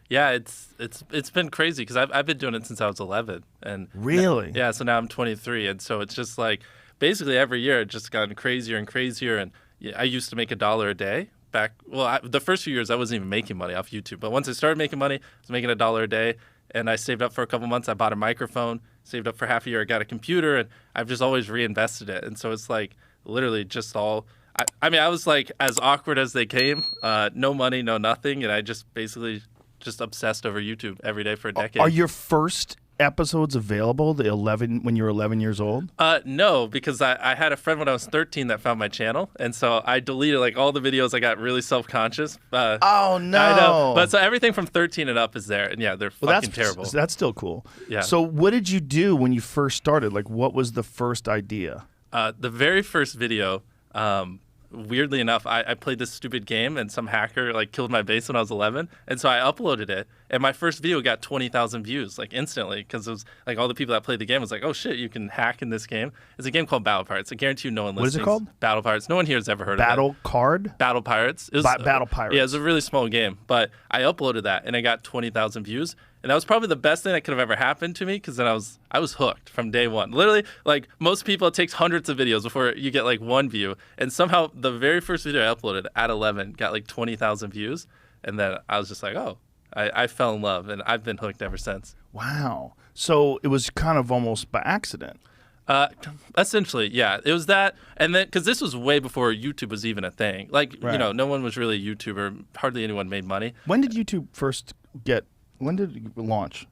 Yeah, it's been crazy because I've been doing it since I was 11, and Really? yeah, so now I'm 23, and so it's just like basically every year it's just gotten crazier and crazier. And yeah, I used to make $1 a day back. Well, the first few years I wasn't even making money off YouTube, but once I started making money, I was making $1 a day, and I saved up for a couple months. I bought a microphone, saved up for half a year. I got a computer, and I've just always reinvested it. And so it's like literally just all. I mean, I was like as awkward as they came. No money, no nothing, and I just basically just obsessed over YouTube every day for a decade. Are your first episodes available? The 11 when you were 11 years old? No, because I had a friend when I was 13 that found my channel, and so I deleted like all the videos. I got really self-conscious. Oh no! I know, but so everything from 13 and up is there, and yeah, they're fucking terrible. That's still cool. Yeah. So what did you do when you first started? Like, what was the first idea? The very first video. Weirdly enough, I played this stupid game and some hacker like killed my base when I was 11, and so I uploaded it, and my first video got 20,000 views like instantly because it was like all the people that played the game was like, oh shit, you can hack in this game. It's a game called Battle Pirates. I guarantee you no one listening. What is it called? Battle Pirates. No one here has ever heard of it. Battle Card? Battle Pirates. It was, Battle Pirates. Yeah, it was a really small game, but I uploaded that and I got 20,000 views. And that was probably the best thing that could have ever happened to me because then I was hooked from day one. Literally, like most people, it takes hundreds of videos before you get like one view. And somehow the very first video I uploaded at 11 got like 20,000 views. And then I was just like, oh, I fell in love, and I've been hooked ever since. Wow. So it was kind of almost by accident. Essentially, yeah. It was that, and then because this was way before YouTube was even a thing. Like, Right. you know, no one was really a YouTuber. Hardly anyone made money. When did YouTube first get? When did it launch?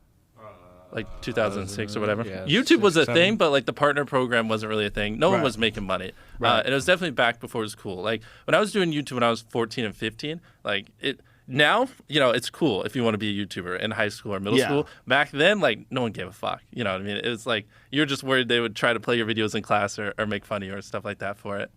Like 2006 or whatever. Yeah, YouTube was a 6, 7. thing, but like the partner program wasn't really a thing. No one Right. was making money. Right. And it was definitely back before it was cool. Like when I was doing YouTube when I was 14 and 15, like it now, you know, it's cool if you want to be a YouTuber in high school or middle Yeah. school. Back then, like no one gave a fuck. You know what I mean? It was like you're just worried they would try to play your videos in class or make fun of you or stuff like that for it.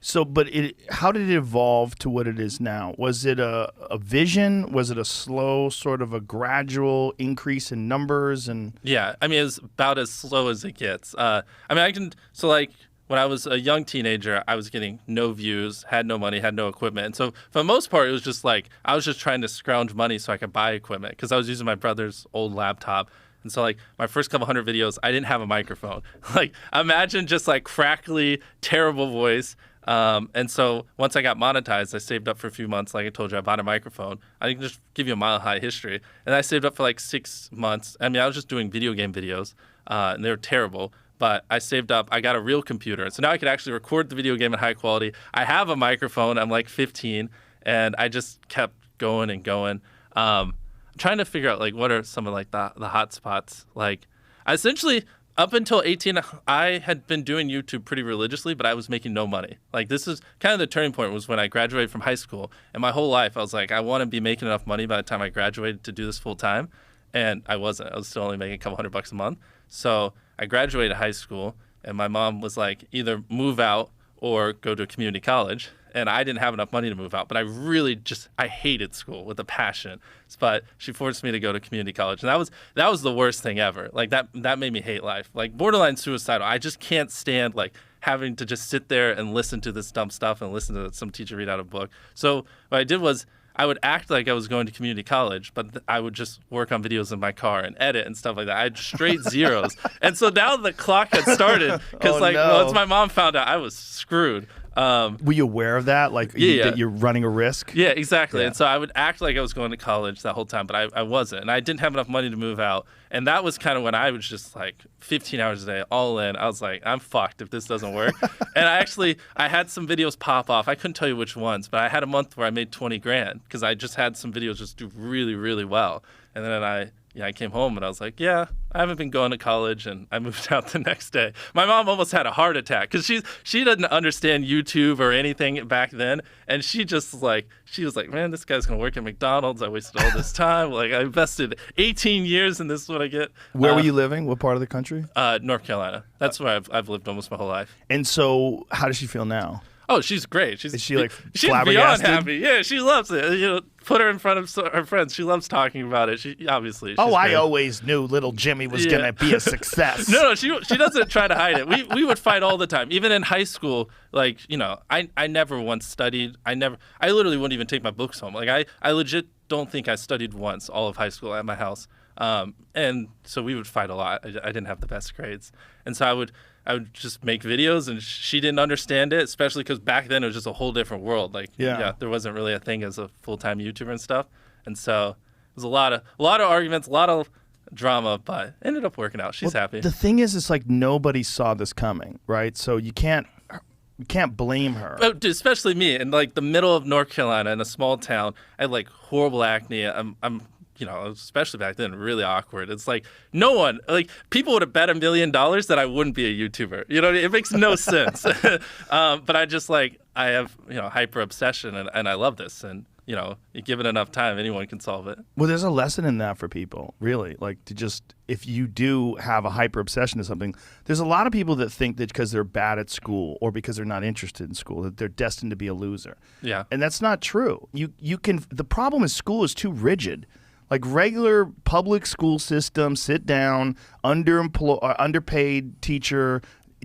So, but how did it evolve to what it is now? Was it a vision? Was it a slow, sort of a gradual increase in numbers? And Yeah, I mean, it's about as slow as it gets. I mean, so like when I was a young teenager, I was getting no views, had no money, had no equipment. And so for the most part, it was just like I was just trying to scrounge money so I could buy equipment because I was using my brother's old laptop. And so like my first couple hundred videos, I didn't have a microphone. Like imagine just like crackly, terrible voice. And so once I got monetized, I saved up for a few months. Like I told you, I bought a microphone. I can just give you a mile high history. And I saved up for like 6 months. I mean, I was just doing video game videos, and they were terrible. But I saved up. I got a real computer. So now I could actually record the video game in high quality. I have a microphone. I'm like 15. And I just kept going and going. I'm trying to figure out like what are some of like the hot spots. Like I essentially... Up until 18, I had been doing YouTube pretty religiously, but I was making no money. Like this is kind of the turning point was when I graduated from high school. And my whole life, I was like, I want to be making enough money by the time I graduated to do this full time. And I wasn't. I was still only making a couple $100 a month. So I graduated high school, and my mom was like, either move out or go to community college. And I didn't have enough money to move out, but I hated school with a passion. But she forced me to go to community college, and that was the worst thing ever. Like that made me hate life. Like borderline suicidal. I just can't stand like having to just sit there and listen to this dumb stuff and listen to some teacher read out a book. So what I did was I would act like I was going to community college, but I would just work on videos in my car and edit and stuff like that. I had straight zeros. And so now the clock had started because once my mom found out, I was screwed. were you aware of that? Like that you're running a risk? Yeah, exactly. Yeah. And so I would act like I was going to college that whole time, but I wasn't. And I didn't have enough money to move out. And that was kind of when I was just like 15 hours a day, all in. I was like, I'm fucked if this doesn't work. And I had some videos pop off. I couldn't tell you which ones, but I had a month where I made 20 grand because I just had some videos just do really, really well. And then I came home and I was like, I haven't been going to college, and I moved out the next day. My mom almost had a heart attack because she doesn't understand YouTube or anything back then, and she was like, man, this guy's gonna work at McDonald's. I wasted all this time. Like I invested 18 years, and this is what I get. Where were you living? What part of the country? North Carolina. That's where I've lived almost my whole life. And so, how does she feel now? Oh, she's great. Is she like she's beyond flabbergasted? happy. Yeah, she loves it. Put her in front of her friends. She loves talking about it. She's I great. always knew little Jimmy was gonna be a success. No, she doesn't try to hide it. We would fight all the time. Even in high school, like, I never once studied. I literally wouldn't even take my books home. Like I legit don't think I studied once all of high school at my house. And so we would fight a lot. I didn't have the best grades. And so I would just make videos, and she didn't understand it, especially because back then it was just a whole different world. Like, there wasn't really a thing as a full-time YouTuber and stuff. And so it was a lot of arguments, a lot of drama, but it ended up working out. She's happy. The thing is, it's like nobody saw this coming, right? So you can't blame her. Oh, dude, especially me in like the middle of North Carolina in a small town. I had like horrible acne. I'm especially back then, really awkward. It's like no one, like people would have bet $1 million that I wouldn't be a YouTuber. You know, it makes no sense. But I just like, I have, hyper obsession, and I love this. And, you give it enough time, anyone can solve it. Well, there's a lesson in that for people, really. Like, to just, if you do have a hyper obsession to something, there's a lot of people that think that because they're bad at school or because they're not interested in school, that they're destined to be a loser. Yeah. And that's not true. You can, the problem is school is too rigid. Like regular public school system, sit down, underpaid teacher,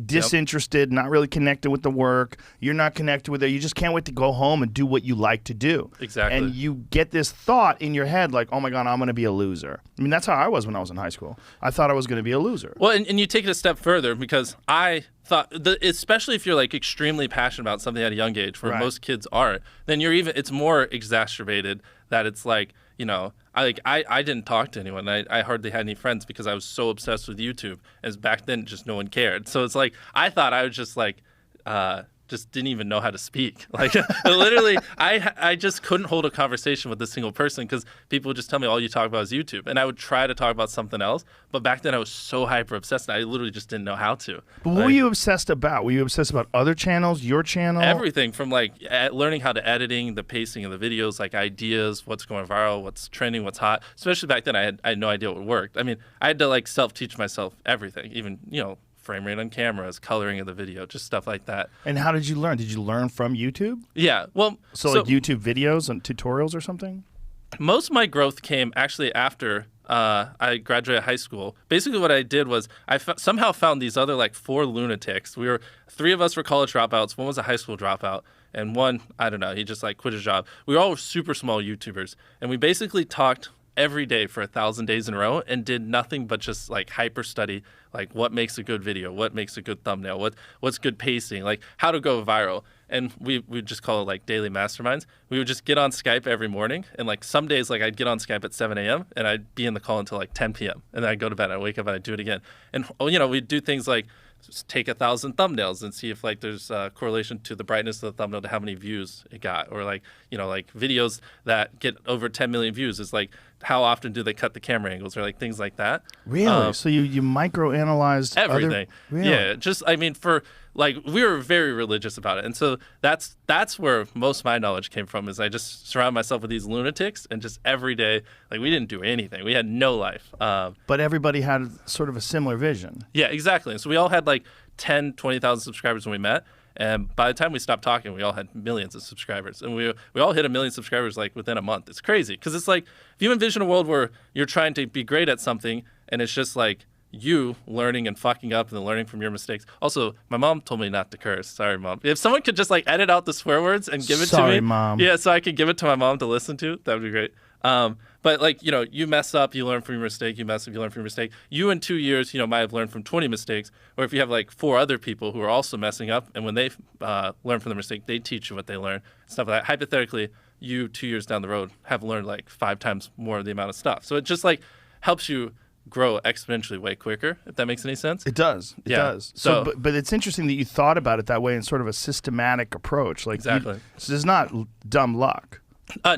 disinterested, not really connected with the work. You're not connected with it. You just can't wait to go home and do what you like to do. Exactly. And you get this thought in your head like, oh my God, I'm going to be a loser. I mean, that's how I was when I was in high school. I thought I was going to be a loser. Well, and you take it a step further, because I thought, especially if you're like extremely passionate about something at a young age, where most kids aren't, then it's more exacerbated that it's like, I didn't talk to anyone. I hardly had any friends because I was so obsessed with YouTube. As back then, just no one cared. So it's like I thought I was just like, just didn't even know how to speak. Like literally, I just couldn't hold a conversation with a single person because people would just tell me all you talk about is YouTube, and I would try to talk about something else. But back then, I was so hyper obsessed, I literally just didn't know how to. But what were you obsessed about? Were you obsessed about other channels, your channel? Everything from like learning how to editing, the pacing of the videos, like ideas, what's going viral, what's trending, what's hot. Especially back then, I had no idea what worked. I mean, I had to like self-teach myself everything, even frame rate on cameras, coloring of the video, just stuff like that. And how did you learn? Did you learn from YouTube? Yeah, well, so like YouTube videos and tutorials or something? Most of my growth came actually after I graduated high school. Basically what I did was I somehow found these other like 4 lunatics. 3 of us were college dropouts, 1 was a high school dropout, and 1, I don't know, he just like quit his job. We were all super small YouTubers, and we basically talked every day for 1,000 days in a row and did nothing but just like hyper study, like what makes a good video, what makes a good thumbnail, what's good pacing, like how to go viral. And we just call it like daily masterminds. We would just get on Skype every morning, and like some days like I'd get on Skype at 7 a.m. and I'd be in the call until like 10 p.m. and then I'd go to bed, I'd wake up and I'd do it again. And we'd do things like just take 1,000 thumbnails and see if like there's a correlation to the brightness of the thumbnail to how many views it got, or like like videos that get over 10 million views is like how often do they cut the camera angles, or like things like that. Really? So you microanalyzed everything. Really? Yeah, just I mean for like we were very religious about it, and so that's where most of my knowledge came from. Is I just surround myself with these lunatics, and just every day, like we didn't do anything, we had no life. But everybody had sort of a similar vision. Yeah, exactly. And so we all had like 10, 20,000 subscribers when we met, and by the time we stopped talking, we all had millions of subscribers, and we all hit 1 million subscribers like within a month. It's crazy because it's like if you envision a world where you're trying to be great at something, and it's just like you learning and fucking up and then learning from your mistakes. Also, my mom told me not to curse. Sorry, Mom. If someone could just like edit out the swear words and give it to me. Sorry, Mom. Yeah, so I could give it to my mom to listen to. That would be great. But like, you mess up, you learn from your mistake, you mess up, you learn from your mistake. You in 2 years, might have learned from 20 mistakes. Or if you have like 4 other people who are also messing up, and when they learn from the mistake, they teach you what they learn, stuff like that. Hypothetically, you 2 years down the road have learned like 5 times more of the amount of stuff. So it just like helps you grow exponentially way quicker, if that makes any sense. It does. It does. So but it's interesting that you thought about it that way in sort of a systematic approach. Like exactly. So it's not dumb luck.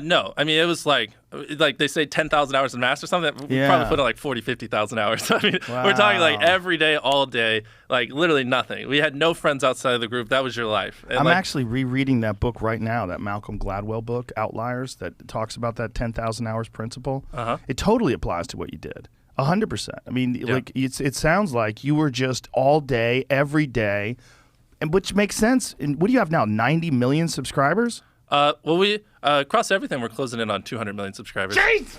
No. I mean, it was like they say 10,000 hours in math or something. We probably put in like 40, 50,000 hours. I mean, we're talking like every day, all day, like literally nothing. We had no friends outside of the group. That was your life. And I'm actually rereading that book right now, that Malcolm Gladwell book, Outliers, that talks about that 10,000 hours principle. It totally applies to what you did. 100%. I mean, like it sounds like you were just all day, every day, and which makes sense. And what do you have now? 90 million subscribers? Well, we across everything, we're closing in on 200 million subscribers. Jeez!